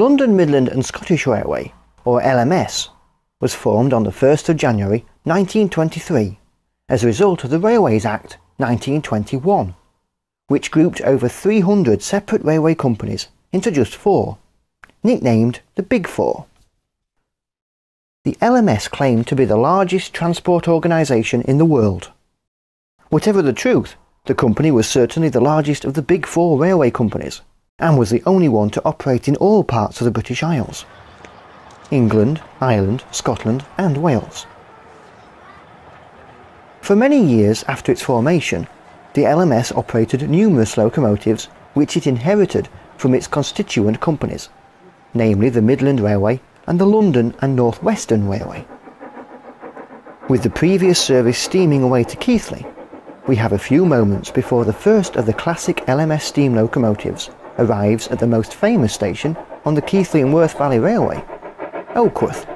London, Midland and Scottish Railway, or LMS, was formed on the 1st of January 1923 as a result of the Railways Act 1921, which grouped over 300 separate railway companies into just 4, nicknamed the Big Four. The LMS claimed to be the largest transport organisation in the world. Whatever the truth, the company was certainly the largest of the Big Four railway companies, and was the only one to operate in all parts of the British Isles: England, Ireland, Scotland and Wales. For many years after its formation, the LMS operated numerous locomotives which it inherited from its constituent companies, namely the Midland Railway and the London and North Western Railway. With the previous service steaming away to Keighley, we have a few moments before the first of the classic LMS steam locomotives arrives at the most famous station on the Keighley and Worth Valley Railway, Oakworth.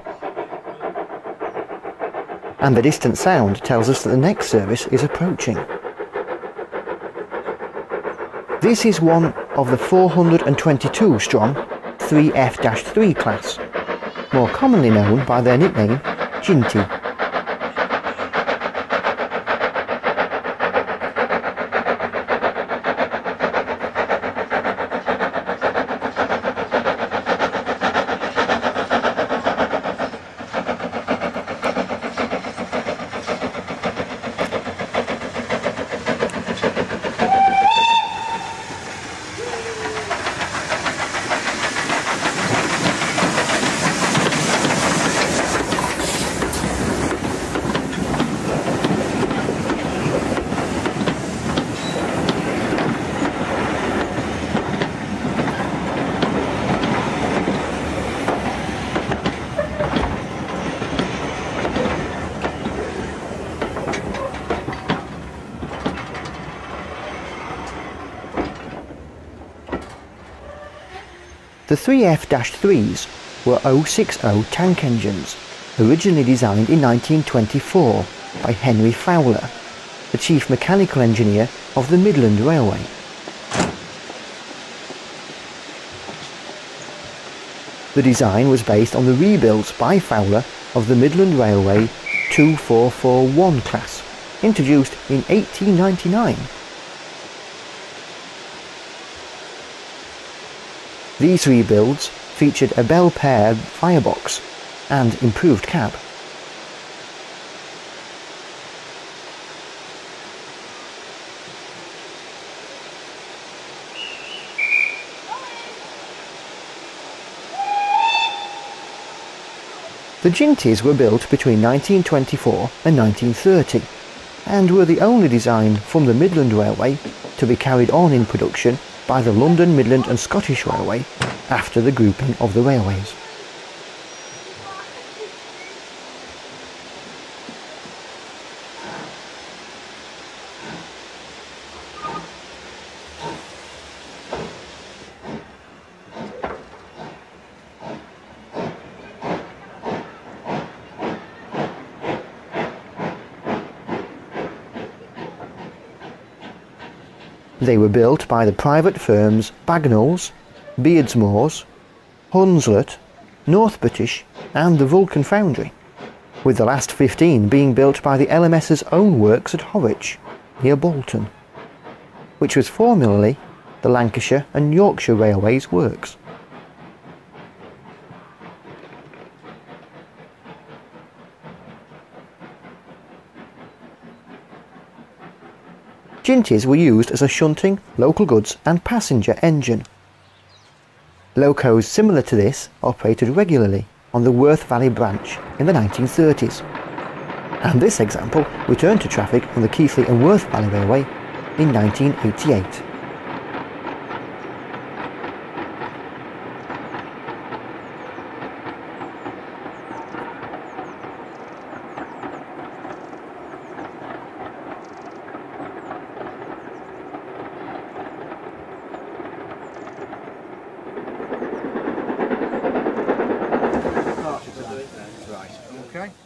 And the distant sound tells us that the next service is approaching. This is one of the 422 strong 3F-3 class, more commonly known by their nickname Ginty. The 3F-3s were 060 tank engines, originally designed in 1924 by Henry Fowler, the chief mechanical engineer of the Midland Railway. The design was based on the rebuilds by Fowler of the Midland Railway 2441 class, introduced in 1899. These rebuilds featured a bell-paired firebox and improved cab. The Ginties were built between 1924 and 1930 and were the only design from the Midland Railway to be carried on in production by the London, Midland and Scottish Railway after the grouping of the railways. They were built by the private firms Bagnall's, Beardsmoor's, Hunslet, North British and the Vulcan Foundry, with the last 15 being built by the LMS's own works at Horwich, near Bolton, which was formerly the Lancashire and Yorkshire Railways works. Ginties were used as a shunting, local goods and passenger engine. Locos similar to this operated regularly on the Worth Valley branch in the 1930s, and this example returned to traffic on the Keighley and Worth Valley Railway in 1988.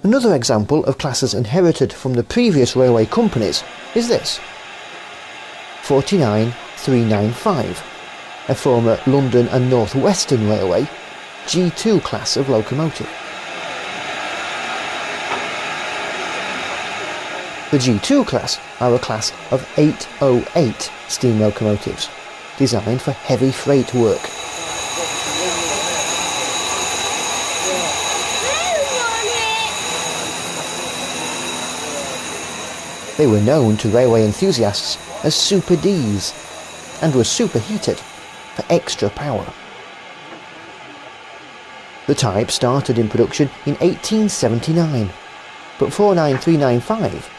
Another example of classes inherited from the previous railway companies is this: 49395, a former London and North Western Railway G2 class of locomotive. The G2 class are a class of 808 steam locomotives, designed for heavy freight work. They were known to railway enthusiasts as Super Ds and were superheated for extra power. The type started in production in 1879, but 49395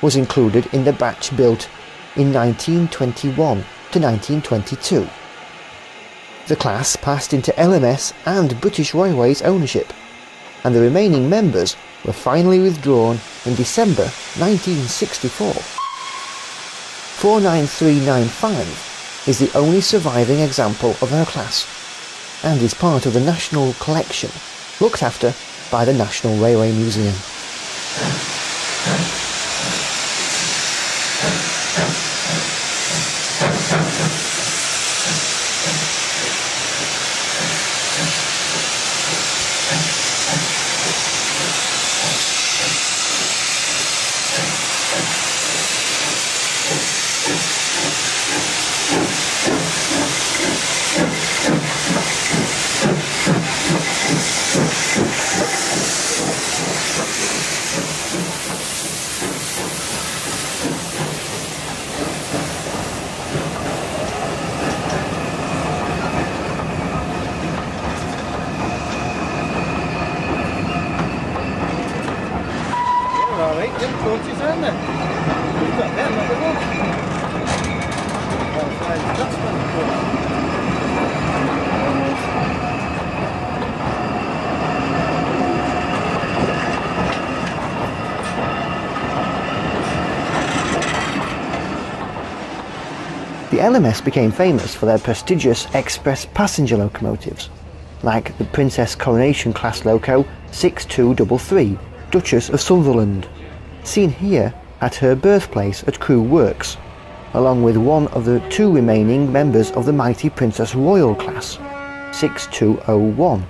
was included in the batch built in 1921 to 1922. The class passed into LMS and British Railways ownership, and the remaining members were finally withdrawn in December 1964. 49395 is the only surviving example of her class, and is part of the National Collection, looked after by the National Railway Museum. The LMS became famous for their prestigious express passenger locomotives, like the Princess Coronation class loco 6233, Duchess of Sunderland, seen here at her birthplace at Crewe Works, along with one of the two remaining members of the mighty Princess Royal class, 6201,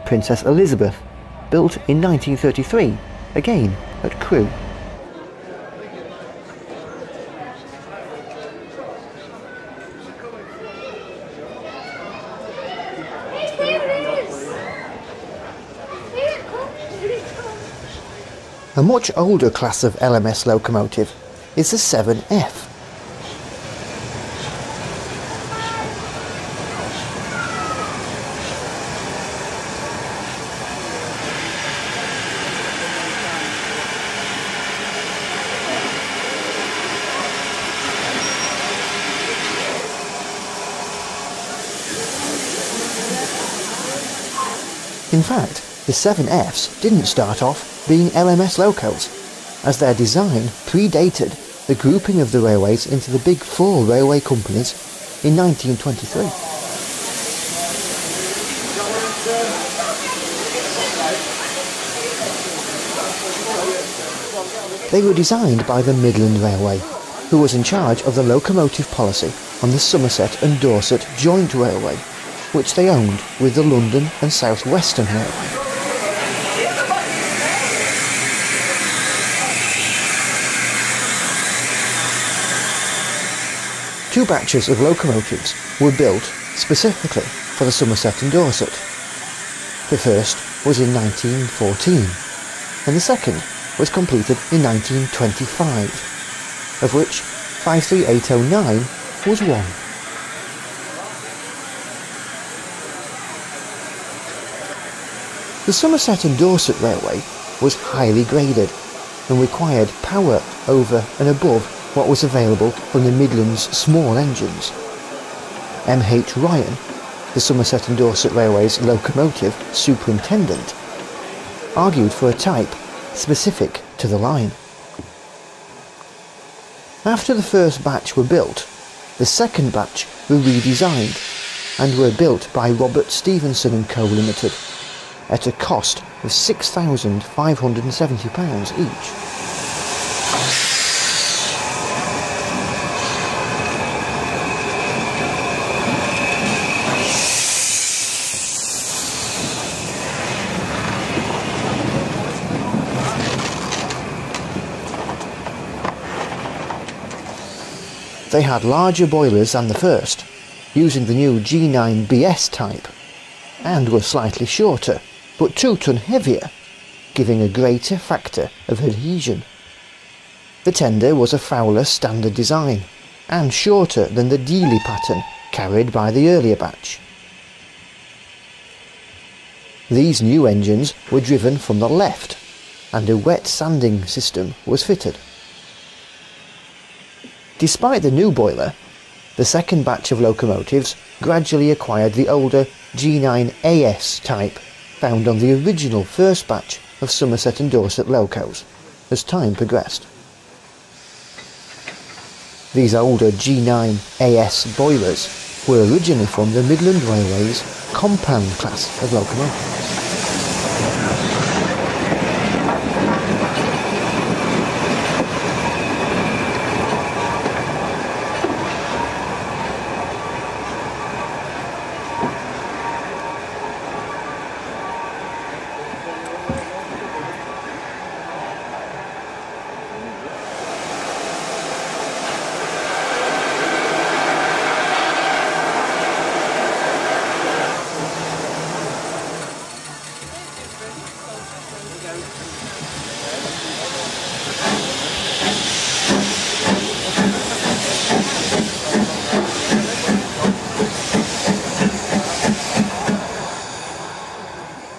Princess Elizabeth, built in 1933, again at Crewe. A much older class of LMS locomotive is the 7F. In fact, the 7Fs didn't start off being LMS locos, as their design predated the grouping of the railways into the big four railway companies in 1923. They were designed by the Midland Railway, who was in charge of the locomotive policy on the Somerset and Dorset Joint Railway, which they owned with the London and South Western Railway. Two batches of locomotives were built specifically for the Somerset and Dorset. The first was in 1914, and the second was completed in 1925, of which 53809 was one. The Somerset and Dorset Railway was highly graded and required power over and above what was available from the Midlands' small engines. M.H. Ryan, the Somerset and Dorset Railway's locomotive superintendent, argued for a type specific to the line. After the first batch were built, the second batch were redesigned and were built by Robert Stevenson & Co Limited at a cost of £6,570 each. They had larger boilers than the first, using the new G9BS type, and were slightly shorter, but 2 ton heavier, giving a greater factor of adhesion. The tender was a Fowler standard design, and shorter than the Dealey pattern carried by the earlier batch. These new engines were driven from the left, and a wet sanding system was fitted. Despite the new boiler, the second batch of locomotives gradually acquired the older G9AS type found on the original first batch of Somerset and Dorset locos as time progressed. These older G9AS boilers were originally from the Midland Railway's compound class of locomotives.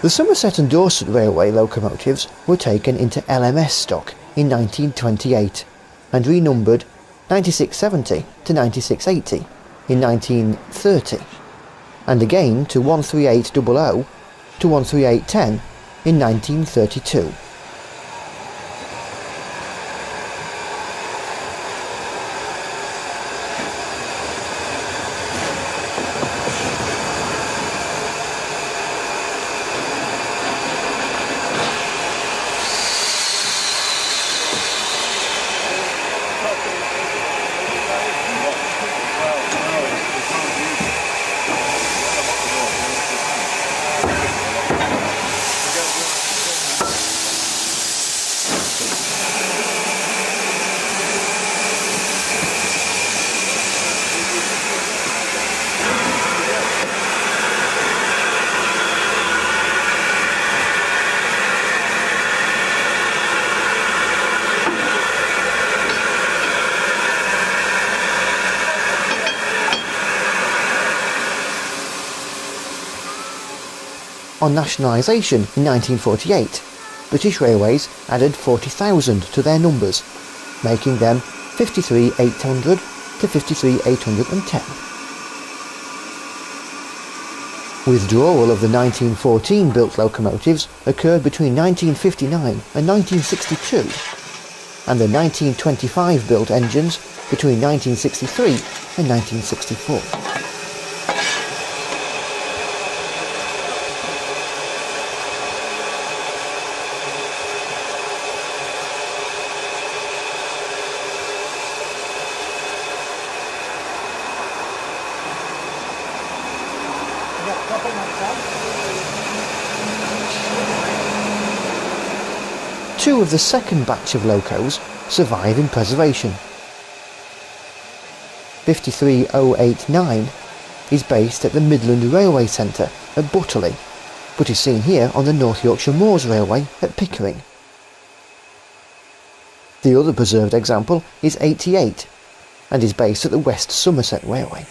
The Somerset and Dorset Railway locomotives were taken into LMS stock in 1928 and renumbered 9670 to 9680 in 1930, and again to 13800 to 13810 in 1932. On nationalisation in 1948, British Railways added 40,000 to their numbers, making them 53,800 to 53,810. Withdrawal of the 1914 built locomotives occurred between 1959 and 1962, and the 1925 built engines between 1963 and 1964. Two of the second batch of locos survive in preservation. 53089 is based at the Midland Railway Centre at Butterley, but is seen here on the North Yorkshire Moors Railway at Pickering. The other preserved example is 88 and is based at the West Somerset Railway.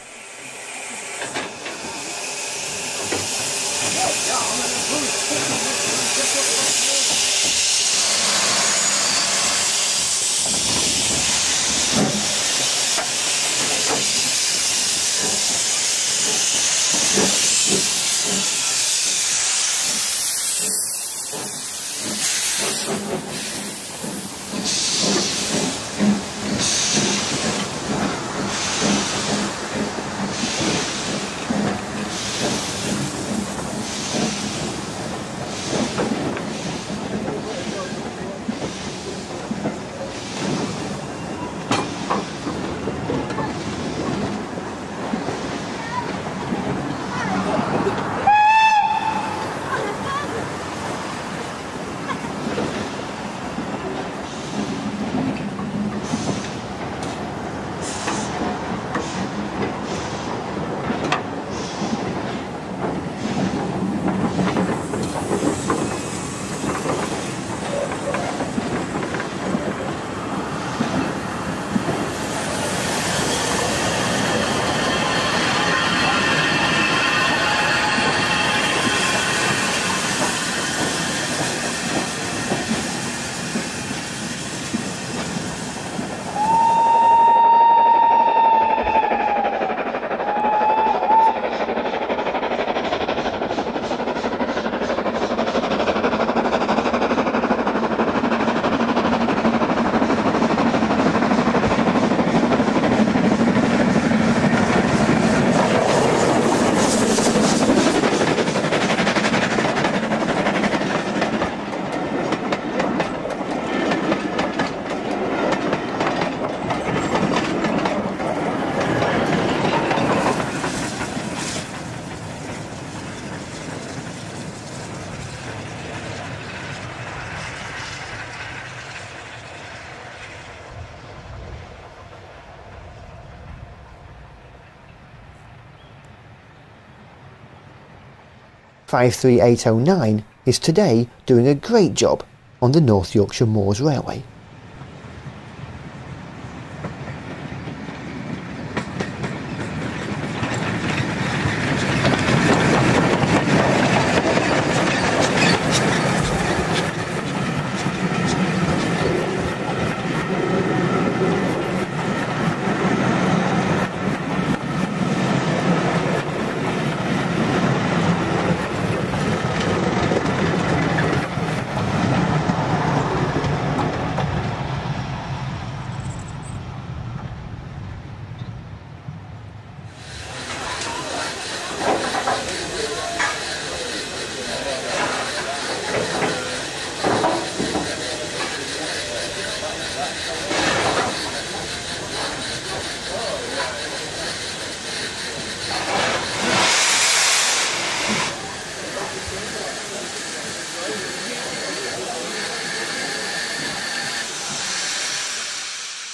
53809 is today doing a great job on the North Yorkshire Moors Railway.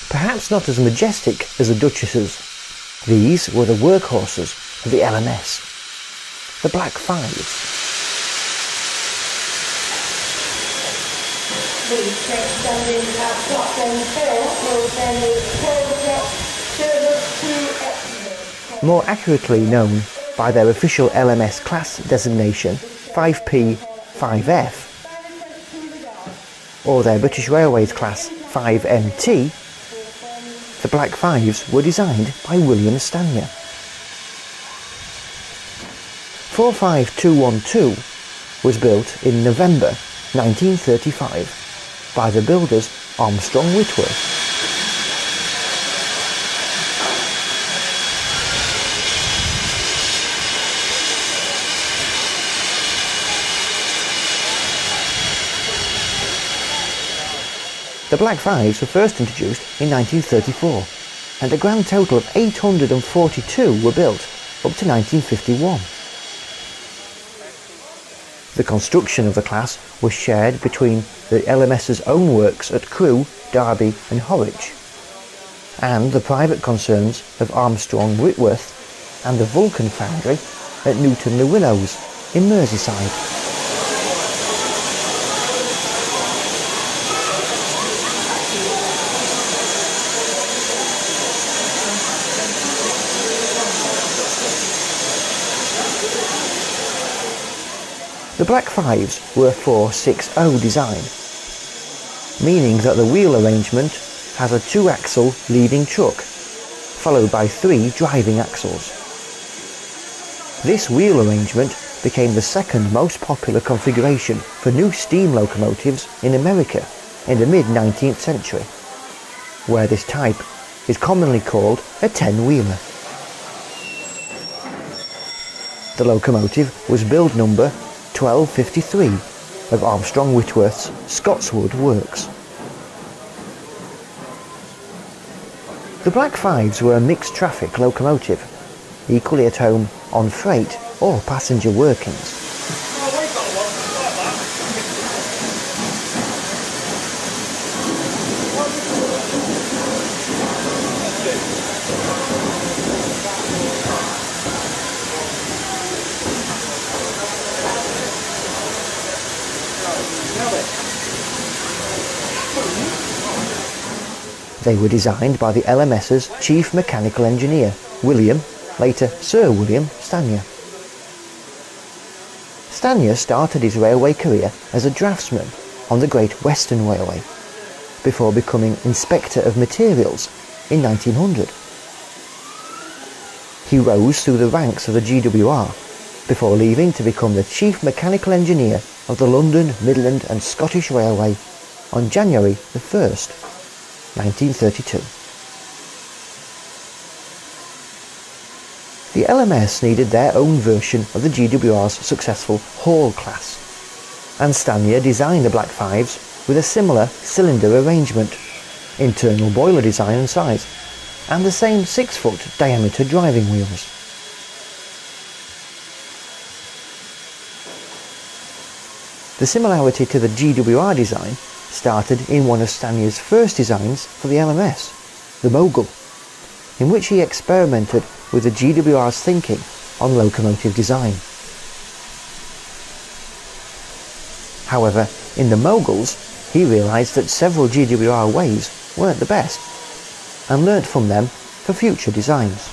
Perhaps not as majestic as the Duchesses, these were the workhorses of the LMS, the Black Fives. More accurately known by their official LMS class designation 5P 5F, or their British Railways class 5MT, the Black Fives were designed by William Stanier. 45212 was built in November 1935 by the builders Armstrong Whitworth. The Black Fives were first introduced in 1934, and a grand total of 842 were built up to 1951. The construction of the class was shared between the LMS's own works at Crewe, Derby and Horwich, and the private concerns of Armstrong Whitworth and the Vulcan Foundry at Newton le Willows in Merseyside. The Black Fives were a 460 design, meaning that the wheel arrangement has a 2-axle leading chuck, followed by 3 driving axles. This wheel arrangement became the second most popular configuration for new steam locomotives in America in the mid-19th century, where this type is commonly called a 10-wheeler. The locomotive was build number 1253 of Armstrong Whitworth's Scotswood Works. The Black Fives were a mixed traffic locomotive, equally at home on freight or passenger workings. They were designed by the LMS's Chief Mechanical Engineer, William, later Sir William Stanier. Stanier started his railway career as a draftsman on the Great Western Railway, before becoming Inspector of Materials in 1900. He rose through the ranks of the GWR, before leaving to become the Chief Mechanical Engineer of the London, Midland and Scottish Railway on January the 1st, 1932. The LMS needed their own version of the GWR's successful Hall class, and Stanier designed the Black Fives with a similar cylinder arrangement, internal boiler design and size, and the same 6-foot diameter driving wheels. The similarity to the GWR design started in one of Stanier's first designs for the LMS, the Mogul, in which he experimented with the GWR's thinking on locomotive design. However, in the moguls, he realised that several GWR ways weren't the best, and learnt from them for future designs.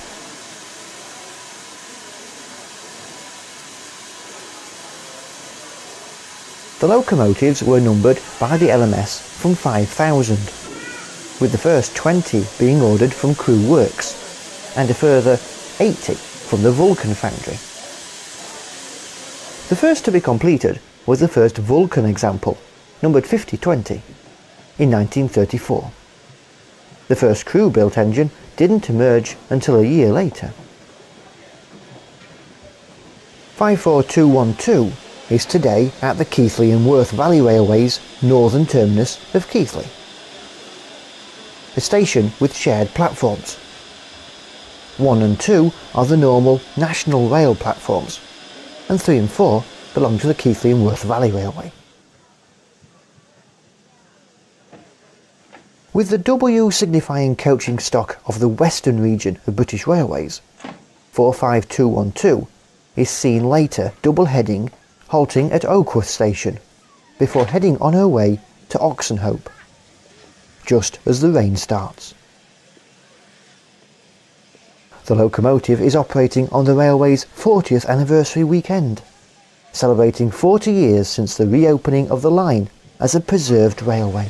The locomotives were numbered by the LMS from 5,000, with the first 20 being ordered from Crew Works, and a further 80 from the Vulcan foundry. The first to be completed was the first Vulcan example, numbered 5020, in 1934. The first crew-built engine didn't emerge until a year later. 54212 is today at the Keighley and Worth Valley Railway's northern terminus of Keighley. A station with shared platforms. 1 and 2 are the normal National Rail platforms, and 3 and 4 belong to the Keighley and Worth Valley Railway. With the W signifying coaching stock of the western region of British Railways, 45212 is seen later double-heading, halting at Oakworth Station, before heading on her way to Oxenhope, just as the rain starts. The locomotive is operating on the railway's 40th anniversary weekend, celebrating 40 years since the reopening of the line as a preserved railway.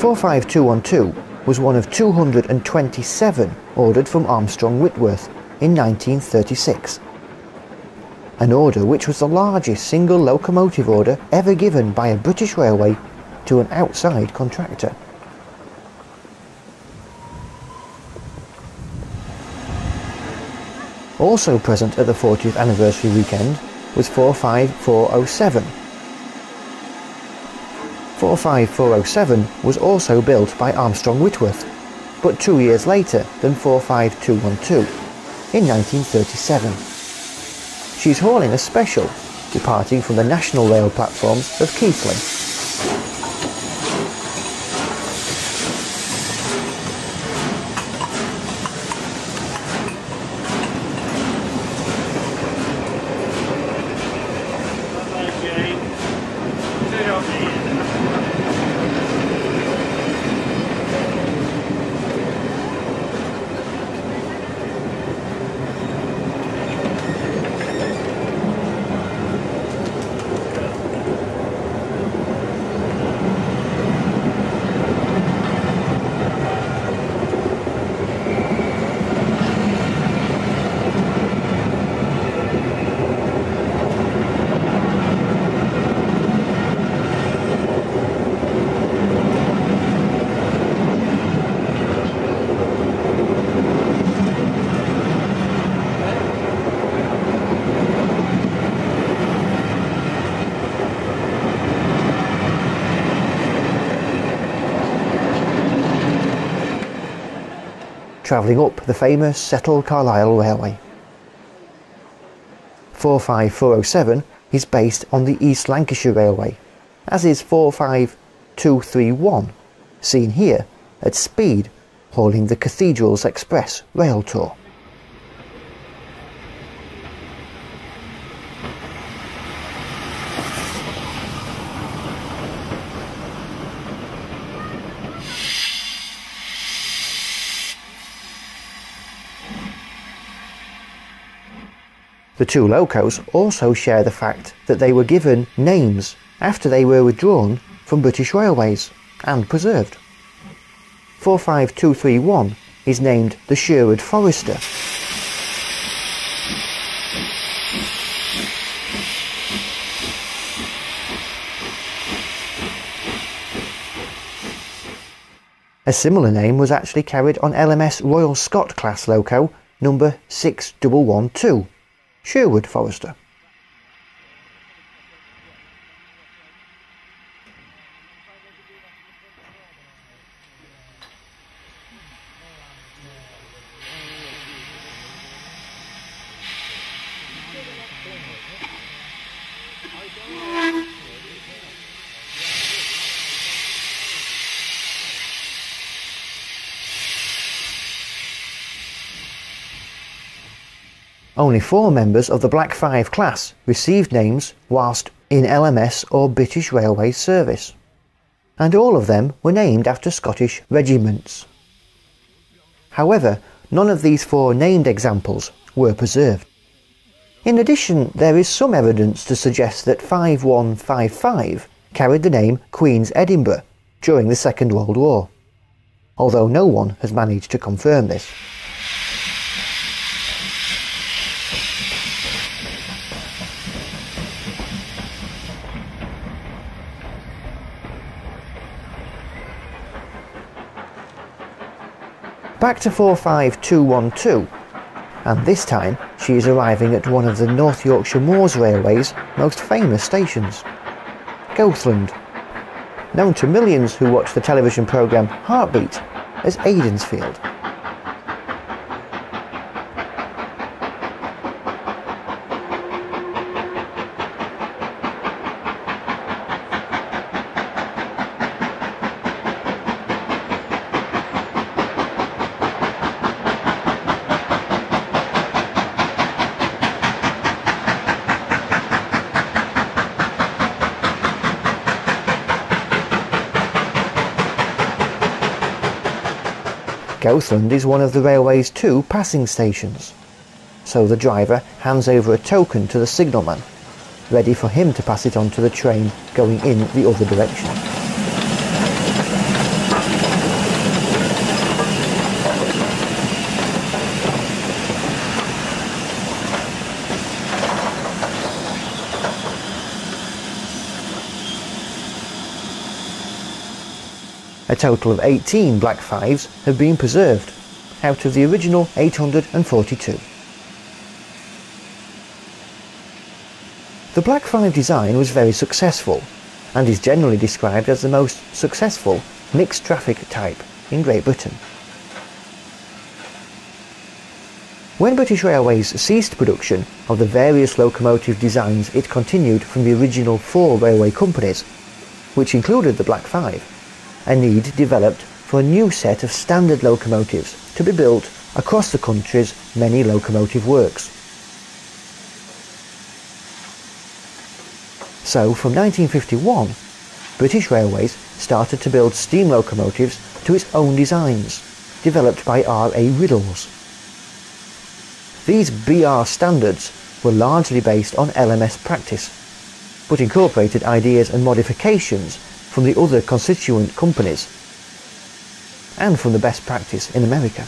Four 45212 was one of 227 ordered from Armstrong Whitworth in 1936. An order which was the largest single locomotive order ever given by a British railway to an outside contractor. Also present at the 40th anniversary weekend was 45407. 45407 was also built by Armstrong Whitworth, but 2 years later than 45212, in 1937. She's hauling a special, departing from the National Rail platforms of Keighley. Travelling up the famous Settle Carlisle Railway. 45407 is based on the East Lancashire Railway, as is 45231, seen here at speed, hauling the Cathedrals Express rail tour. The two locos also share the fact that they were given names after they were withdrawn from British Railways and preserved. 45231 is named the Sherwood Forester. A similar name was actually carried on LMS Royal Scot class loco number 6112, Sherwood Forester. Only 4 members of the Black 5 class received names whilst in LMS or British Railways service, and all of them were named after Scottish regiments. However, none of these 4 named examples were preserved. In addition, there is some evidence to suggest that 5155 carried the name Queen's Edinburgh during the Second World War, although no one has managed to confirm this. Back to 45212, and this time she is arriving at one of the North Yorkshire Moors Railway's most famous stations, Goathland, known to millions who watch the television programme Heartbeat as Aidensfield. Goathland is one of the railway's 2 passing stations, so the driver hands over a token to the signalman, ready for him to pass it on to the train going in the other direction. A total of 18 Black 5s have been preserved, out of the original 842. The Black 5 design was very successful, and is generally described as the most successful mixed traffic type in Great Britain. When British Railways ceased production of the various locomotive designs it continued from the original 4 railway companies, which included the Black 5, a need developed for a new set of standard locomotives to be built across the country's many locomotive works. So from 1951, British Railways started to build steam locomotives to its own designs, developed by R.A. Riddles. These BR standards were largely based on LMS practice, but incorporated ideas and modifications from the other constituent companies and from the best practice in America.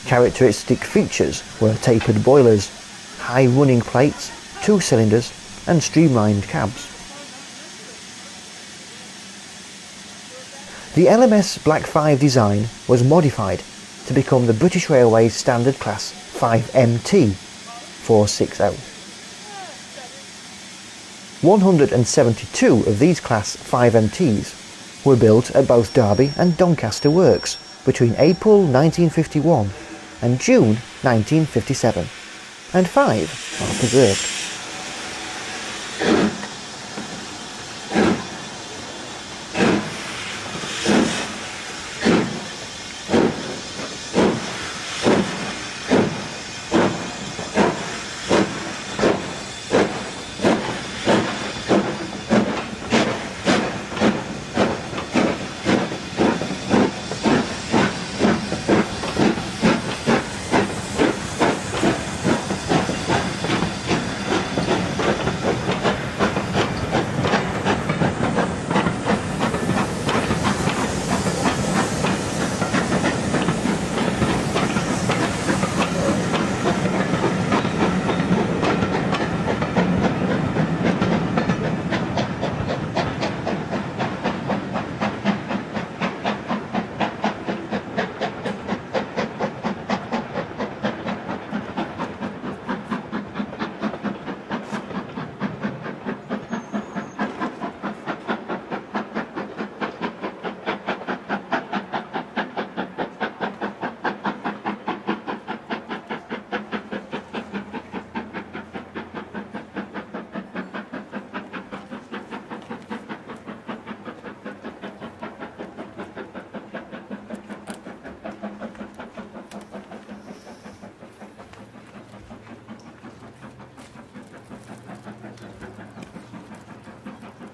Characteristic features were tapered boilers, high running plates, 2 cylinders and streamlined cabs. The LMS Black 5 design was modified to become the British Railways Standard Class 5MT 460. 172 of these Class 5MTs were built at both Derby and Doncaster works between April 1951 and June 1957, and 5 are preserved.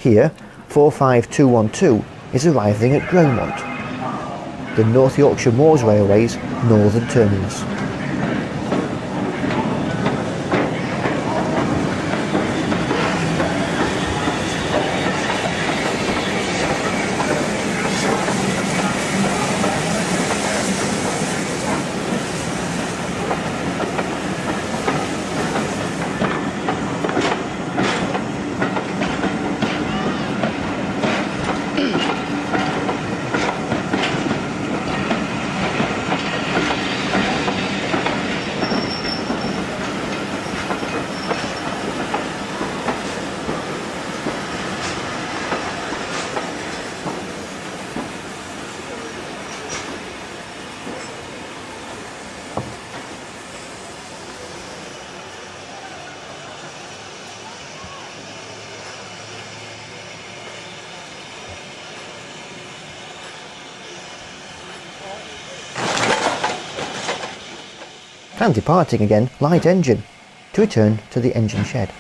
Here, 45212 is arriving at Gromont, the North Yorkshire Moors Railway's northern terminus. And departing again, light engine, to return to the engine shed.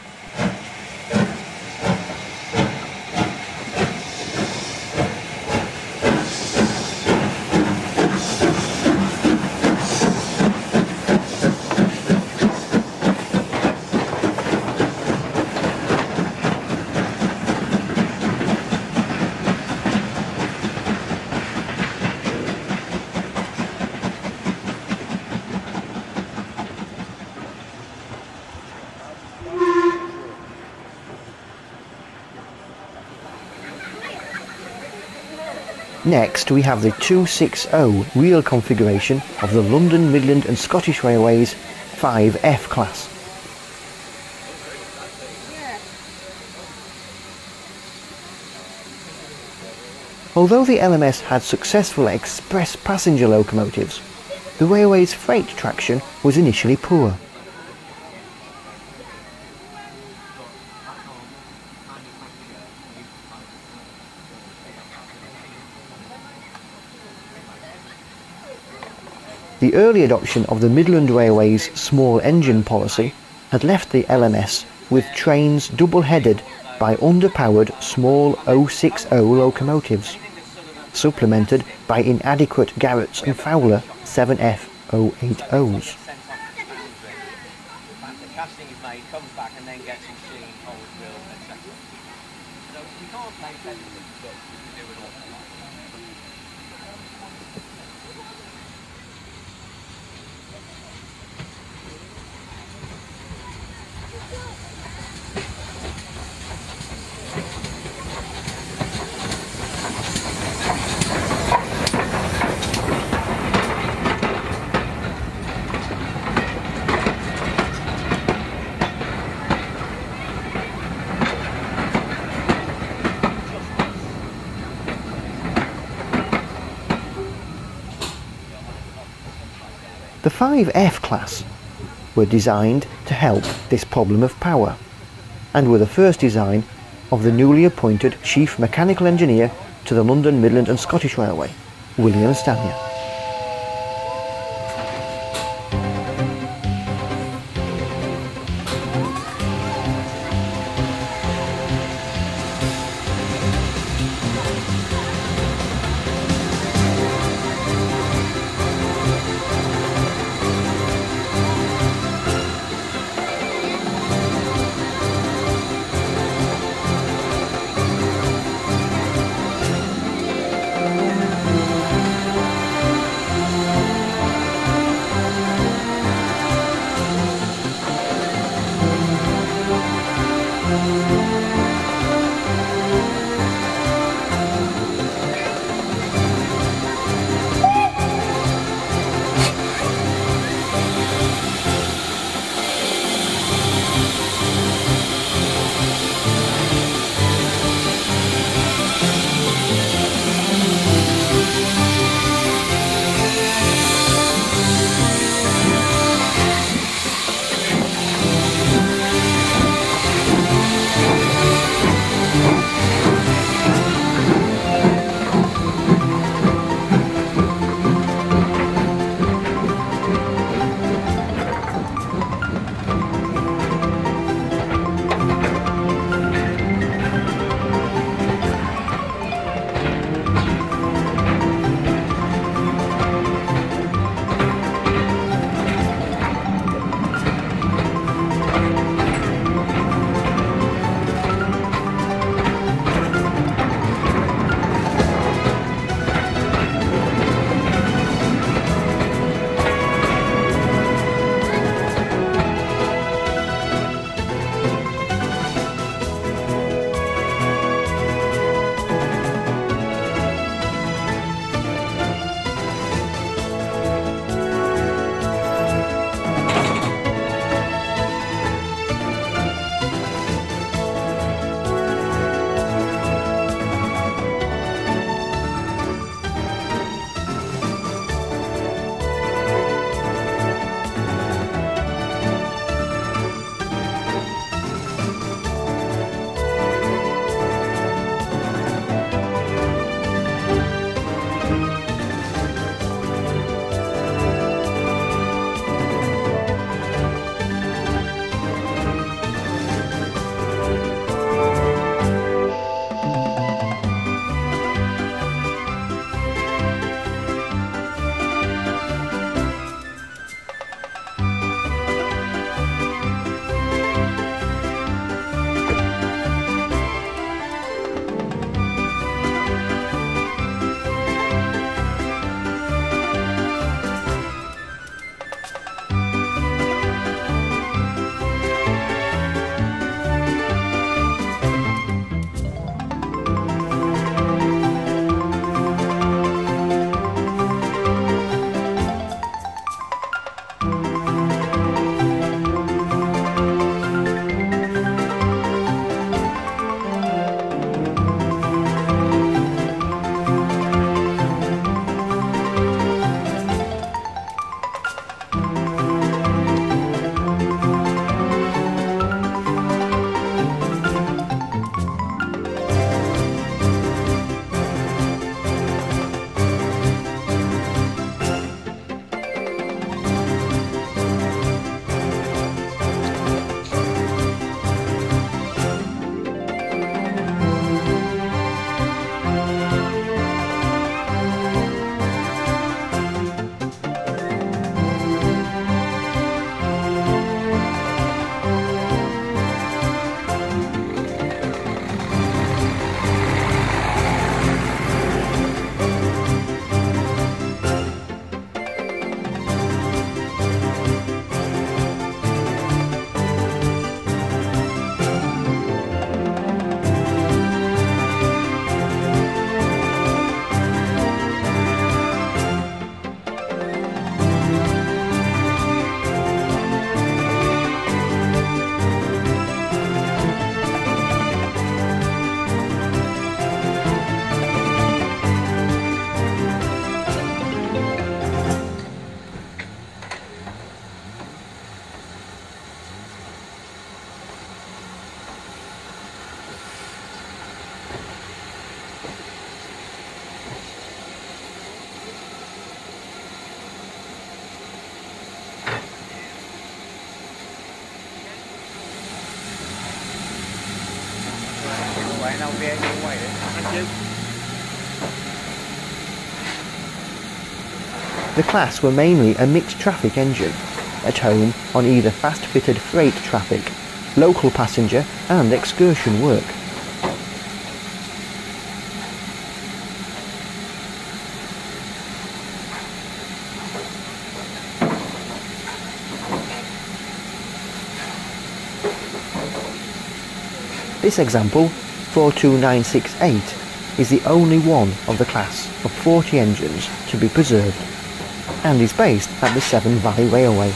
Next we have the 260 wheel configuration of the London, Midland and Scottish Railways 5F class. Although the LMS had successful express passenger locomotives, the railway's freight traction was initially poor. The early adoption of the Midland Railway's small engine policy had left the LMS with trains double-headed by underpowered small 060 locomotives, supplemented by inadequate Garrett's and Fowler 7F 080s. The 5F class were designed to help this problem of power, and were the first design of the newly appointed Chief Mechanical Engineer to the London, Midland and Scottish Railway, William Stanier. The class were mainly a mixed traffic engine, at home on either fast-fitted freight traffic, local passenger and excursion work. This example, 42968, is the only one of the class of 40 engines to be preserved, and is based at the Severn Valley Railway.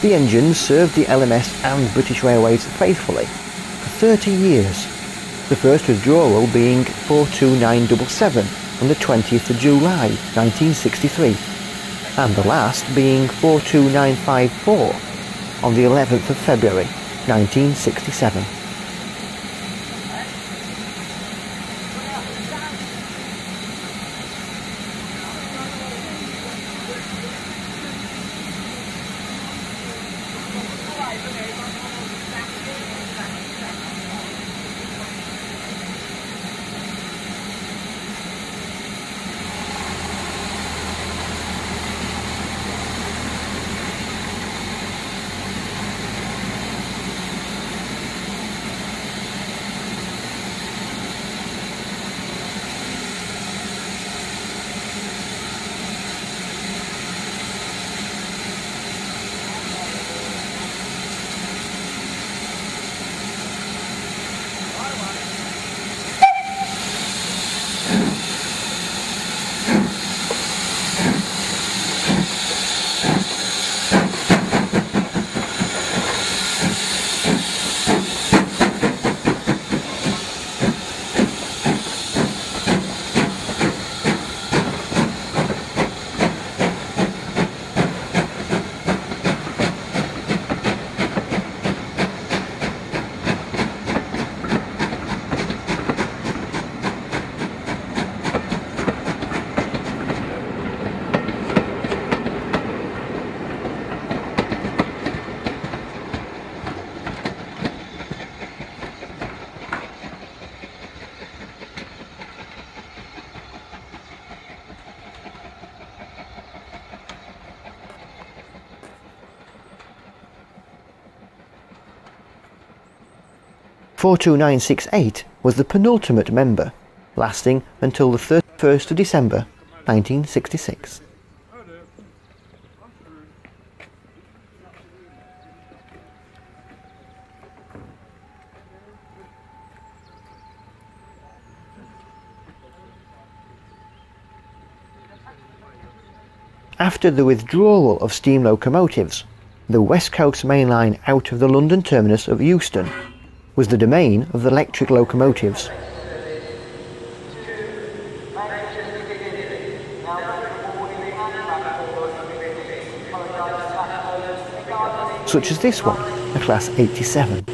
The engines served the LMS and British Railways faithfully for 30 years, the first withdrawal being 42977 on the 20th of July 1963, and the last being 42954 on the 11th of February 1967. "42968 was the penultimate member, lasting until the 31st of December 1966. After the withdrawal of steam locomotives, the West Coast Main Line out of the London terminus of Euston was the domain of the electric locomotives. Such as this one, a Class 87.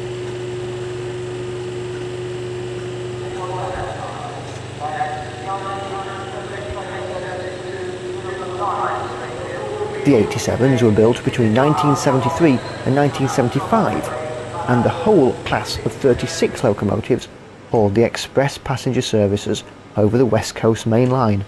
The 87s were built between 1973 and 1975, and the whole class of 36 locomotives hauled the express passenger services over the West Coast Main Line.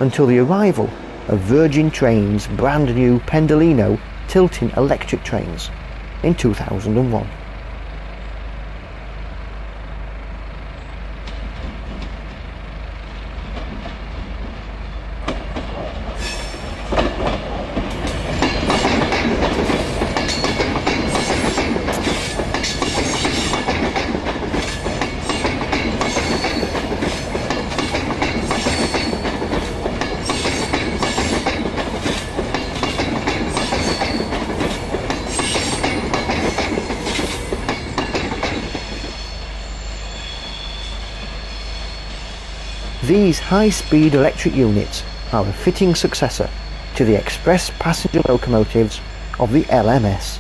until the arrival of Virgin Trains' brand new Pendolino tilting electric trains in 2001. These high-speed electric units are a fitting successor to the express passenger locomotives of the LMS.